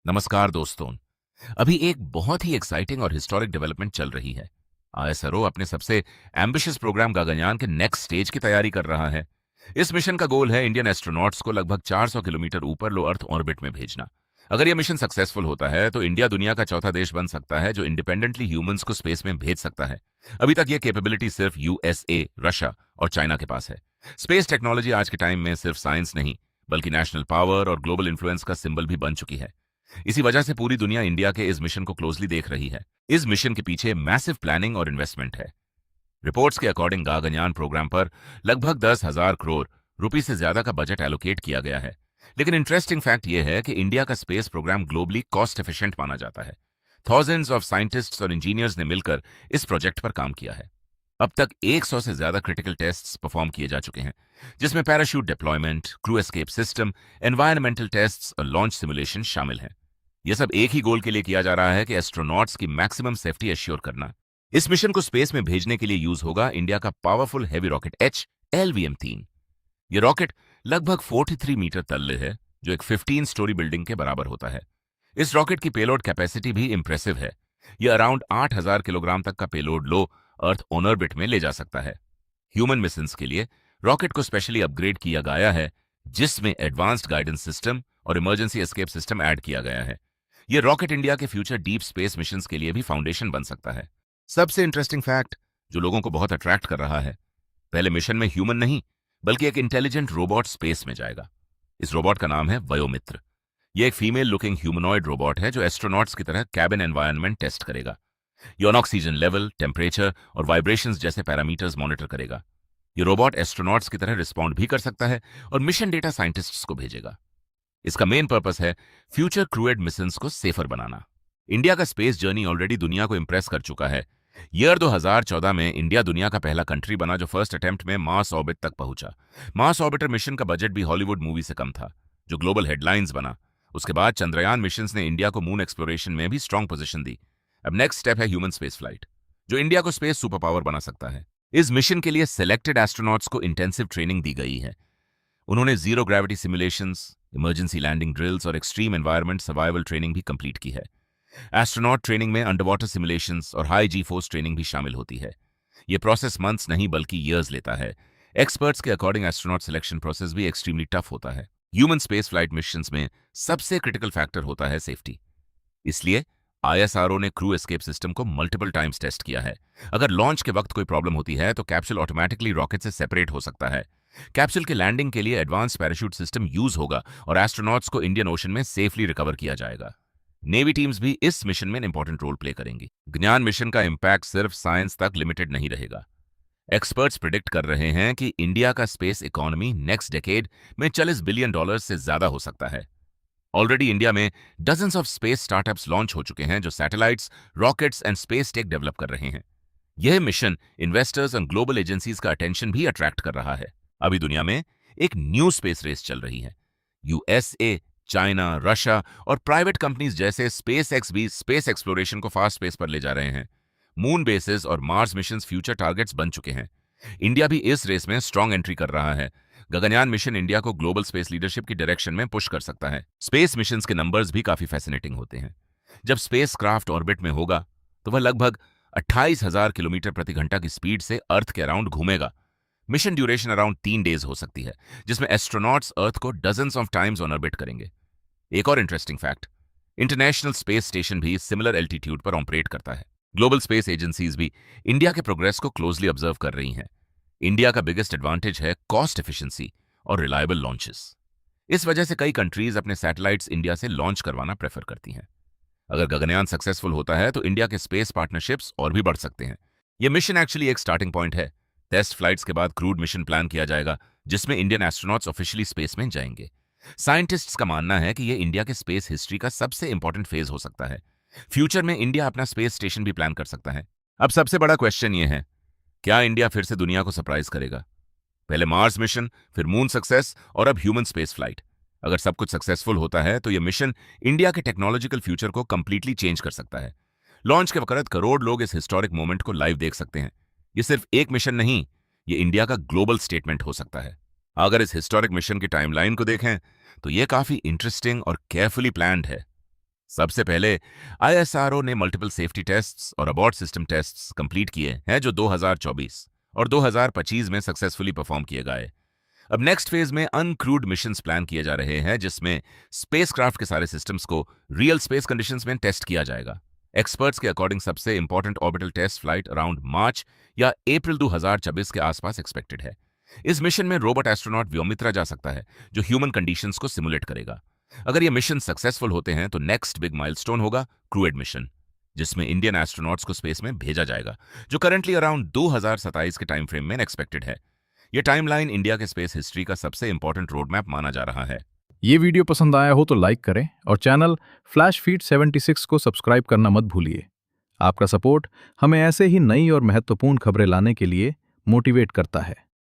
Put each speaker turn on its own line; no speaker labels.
नमस्कार दोस्तों। अभी एक बहुत ही एक्साइटिंग और हिस्टोरिक डेवलपमेंट चल रही है। आईएसआरओ अपने सबसे एम्बिशियस प्रोग्राम गगनयान के नेक्स्ट स्टेज की तैयारी कर रहा है। इस मिशन का गोल है इंडियन एस्ट्रोनॉट्स को लगभग 400 किलोमीटर ऊपर लो अर्थ ऑर्बिट में भेजना। अगर यह मिशन सक्सेसफुल होता है तो इंडिया दुनिया का चौथा देश बन सकता है जो इंडिपेंडेंटली ह्यूमंस को स्पेस में भेज सकता है। अभी तक यह कैपेबिलिटी सिर्फ यूएसए, रशिया और चाइना के पास है। स्पेस टेक्नोलॉजी आज के टाइम में सिर्फ साइंस नहीं बल्कि नेशनल पावर और ग्लोबल इन्फ्लुएंस का सिंबल भी बन चुकी है। इसी वजह से पूरी दुनिया इंडिया के इस मिशन को क्लोजली देख रही है। इस मिशन के पीछे मैसिव प्लानिंग और इन्वेस्टमेंट है। रिपोर्ट्स के अकॉर्डिंग गगनयान प्रोग्राम पर लगभग 10,000 करोड़ रुपए से ज्यादा का बजट एलोकेट किया गया है। लेकिन इंटरेस्टिंग फैक्ट यह है कि इंडिया का space program globally cost efficient माना जाता है। थाउजेंड्स ऑफ साइंटिस्ट्स और इंजीनियर्स ने मिलकर इस प्रोजेक्ट पर काम किया है। अब तक 100 से ज्यादा क्रिटिकल टेस्ट्स परफॉर्म किए जा चुके हैं, जिसमें parachute deployment, crew escape system, environmental tests और लॉन्च सिमुलेशन शामिल हैं। यह सब एक ही गोल के लिए किया जा रहा है कि एस्ट्रोनॉट्स की मैक्सिमम सेफ्टी एश्योर करना। इस मिशन को स्पेस में भेजने के लिए यूज होगा इंडिया का पावरफुल हैवी रॉकेट HLVM-3। यह रॉकेट लगभग 43 मीटर तल्ले है, जो एक 15 स्टोरी बिल्डिंग के बराबर होता है। इस रॉकेट की पेलोड कैपेसिटी भी इंप्रेसिव है। यह अराउंड 8,000 किलोग्राम तक का payload low earth on orbit में ले जा सकता है। ह्यूमन मिशंस के लिए रॉकेट को स्पेशली अपग्रेड किया गया है, जिसमें एडवांस्ड गाइडेंस सिस्टम और इमरजेंसी एस्केप सिस्टम ऐड किया गया है। यह रॉकेट इंडिया के फ्यूचर डीप स्पेस मिशंस के लिए भी फाउंडेशन बन सकता है। सबसे इंटरेस्टिंग फैक्ट जो लोगों को बहुत अट्रैक्ट कर रहा है, पहले मिशन में ह्यूमन नहीं बल्कि एक इंटेलिजेंट रोबोट स्पेस में जाएगा। इस रोबोट का नाम है वयोमित्र। यह एक फीमेल लुकिंग ह्यूमनॉइड रोबोट है जो एस्ट्रोनॉट्स की तरह कैबिन एनवायरनमेंट टेस्ट करेगा। यह ऑक्सीजन लेवल, टेम्परेचर और वाइब्रेशंस जैसे पैरामीटर्स मॉनिटर करेगा। यह रोबोट एस्ट्रोनॉट्स की तरह रिस्पॉन्ड भी कर सकता है और मिशन डेटा साइंटिस्ट्स को भेजेगा। इसका मेन पर्पस है फ्यूचर क्रूएड मिशंस को सेफर बनाना। इंडिया का स्पेस जर्नी ऑलरेडी दुनिया को इंप्रेस कर चुका है। ईयर 2014 में इंडिया दुनिया का पहला कंट्री बना जो फर्स्ट अटेम्प्ट में मार्स ऑर्बिट तक पहुंचा। मार्स ऑर्बिटर मिशन का बजट भी हॉलीवुड मूवी से कम था, जो ग्लोबल हेडलाइंस बना। उसके बाद चंद्रयान मिशन ने इंडिया को मून एक्सप्लोरेशन में भी स्ट्रांग पोजीशन दी। अब नेक्स्ट स्टेप है ह्यूमन स्पेस फ्लाइट, जो इंडिया को स्पेस सुपर पावर बना सकता है। इस मिशन के लिए सिलेक्टेड एस्ट्रोनॉट्स को इंटेंसिव ट्रेनिंग दी गई है। उन्होंने zero gravity simulations, emergency landing drills और एक्सट्रीम एनवायरनमेंट सर्वाइवल ट्रेनिंग भी कंप्लीट की है। एस्ट्रोनॉट ट्रेनिंग में अंडर वाटर सिमुलेशंस और हाई जी फोर्स ट्रेनिंग भी शामिल होती है। यह प्रोसेस मंथ्स नहीं बल्कि ईयर्स लेता है। एक्सपर्ट्स के अकॉर्डिंग एस्ट्रोनॉट सिलेक्शन प्रोसेस भी एक्सट्रीमली टफ होता है। ह्यूमन स्पेस फ्लाइट मिशंस में सबसे क्रिटिकल फैक्टर होता है सेफ्टी। इसलिए आईएसआरओ ने क्रू एस्केप सिस्टम को मल्टीपल टाइम्स टेस्ट किया है। अगर लॉन्च के वक्त कोई प्रॉब्लम होती है तो कैप्सूल ऑटोमेटिकली रॉकेट से सेपरेट हो सकता है। कैप्सूल के लैंडिंग के लिए एडवांस पैराशूट सिस्टम यूज होगा और एस्ट्रोनॉट्स को इंडियन ओशन में सेफली रिकवर किया जाएगा। नेवी टीम्स भी इस मिशन में इंपॉर्टेंट रोल प्ले करेंगी। ज्ञान मिशन का इंपैक्ट सिर्फ साइंस तक लिमिटेड नहीं रहेगा। एक्सपर्ट्स प्रिडिक्ट कर रहे हैं कि इंडिया का स्पेस इकोनॉमी नेक्स्ट डेकेड में $40 बिलियन से ज्यादा हो सकता है। ऑलरेडी इंडिया में dozens of space startups launch हो चुके हैं जो satellites, rockets and space tech develop कर रहे हैं। यह मिशन इन्वेस्टर्स और ग्लोबल एजेंसीज का अटेंशन भी अट्रैक्ट कर रहा है। अभी दुनिया में एक न्यू स्पेस रेस चल रही है। यूएसए, चाइना, रशिया और प्राइवेट कंपनीज जैसे स्पेस एक्स भी स्पेस एक्सप्लोरेशन को फास्ट स्पेस पर ले जा रहे हैं। मून बेसिस और मार्स मिशन फ्यूचर टारगेट्स बन चुके हैं। इंडिया भी इस रेस में स्ट्रांग एंट्री कर रहा है। गगनयान मिशन इंडिया को ग्लोबल स्पेस लीडरशिप की डायरेक्शन में पुश कर सकता है। स्पेस मिशंस के नंबर्स भी काफी फैसिनेटिंग होते हैं। जब स्पेस क्राफ्ट ऑर्बिट में होगा तो वह लगभग 28,000 किलोमीटर प्रति घंटा की स्पीड से अर्थ के अराउंड घूमेगा। मिशन ड्यूरेशन अराउंड 3 डेज हो सकती है, जिसमें एस्ट्रोनॉट्स अर्थ को dozens of times on orbit करेंगे। एक और interesting fact, international space station भी सिमिलर एल्टीट्यूड पर ऑपरेट करता है। ग्लोबल स्पेस एजेंसीज भी इंडिया के प्रोग्रेस को क्लोजली ऑब्जर्व कर रही हैं। इंडिया का बिगेस्ट एडवांटेज है कॉस्ट एफिशिएंसी और रिलायबल लॉन्चेस। इस वजह से कई कंट्रीज अपने सैटेलाइट्स इंडिया से लॉन्च करवाना प्रेफर करती हैं। अगर गगनयान सक्सेसफुल होता है तो इंडिया के स्पेस पार्टनरशिप्स और भी बढ़ सकते हैं। यह मिशन एक्चुअली एक स्टार्टिंग पॉइंट है। टेस्ट फ्लाइट्स के बाद क्रूड मिशन प्लान किया जाएगा, जिसमें इंडियन एस्ट्रोनॉट्स ऑफिशियली स्पेस में जाएंगे। साइंटिस्ट्स का मानना है कि यह इंडिया के स्पेस हिस्ट्री का सबसे इंपॉर्टेंट फेज हो सकता है। फ्यूचर में इंडिया अपना स्पेस स्टेशन भी प्लान कर सकता है। अब सबसे बड़ा क्वेश्चन यह है, क्या इंडिया फिर से दुनिया को सरप्राइज करेगा? पहले मार्स मिशन, फिर मून सक्सेस और अब ह्यूमन स्पेस फ्लाइट। अगर सब कुछ सक्सेसफुल होता है तो यह मिशन इंडिया के टेक्नोलॉजिकल फ्यूचर को कंप्लीटली चेंज कर सकता है। लॉन्च के वक्त करोड़ लोग इस हिस्टोरिक मोमेंट को लाइव देख सकते हैं। यह सिर्फ एक मिशन नहीं, यह इंडिया का ग्लोबल स्टेटमेंट हो सकता है। अगर इस हिस्टोरिक मिशन की टाइमलाइन को देखें तो यह काफी इंटरेस्टिंग और केयरफुली प्लान्ड है। सबसे पहले आईएसआरओ ने मल्टीपल सेफ्टी टेस्ट्स और अबॉर्ट सिस्टम टेस्ट्स कंप्लीट किए हैं जो 2024 और 2025 में सक्सेसफुली परफॉर्म किए गए। अब नेक्स्ट फेज में अनक्रूड मिशंस प्लान किए जा रहे हैं जिसमें स्पेसक्राफ्ट के सारे सिस्टम्स को रियल स्पेस कंडीशंस में टेस्ट किया जाएगा। एक्सपर्ट्स के अकॉर्डिंग सबसे important orbital test flight around March या अप्रैल 2026 के आसपास एक्सपेक्टेड है। इस मिशन में रोबोट एस्ट्रोनॉट व्योमित्रा जा सकता है जो ह्यूमन कंडीशंस को सिमुलेट करेगा। अगर ये मिशन सक्सेसफुल होते हैं तो नेक्स्ट बिग माइलस्टोन होगा क्रूएड मिशन, जिसमें इंडियन एस्ट्रोनॉट्स को स्पेस में भेजा जाएगा, जो करंटली अराउंड 2027 के टाइम फ्रेम में एक्सपेक्टेड है। ये टाइमलाइन इंडिया के स्पेस हिस्ट्री का सबसे इंपॉर्टेंट रोड मैप माना जा रहा है।
ये वीडियो पसंद आया हो तो लाइक करें और चैनल फ्लैश फीड 76 को सब्सक्राइब करना मत भूलिए। आपका सपोर्ट हमें ऐसे ही नई और महत्वपूर्ण खबरें लाने के लिए मोटिवेट करता है।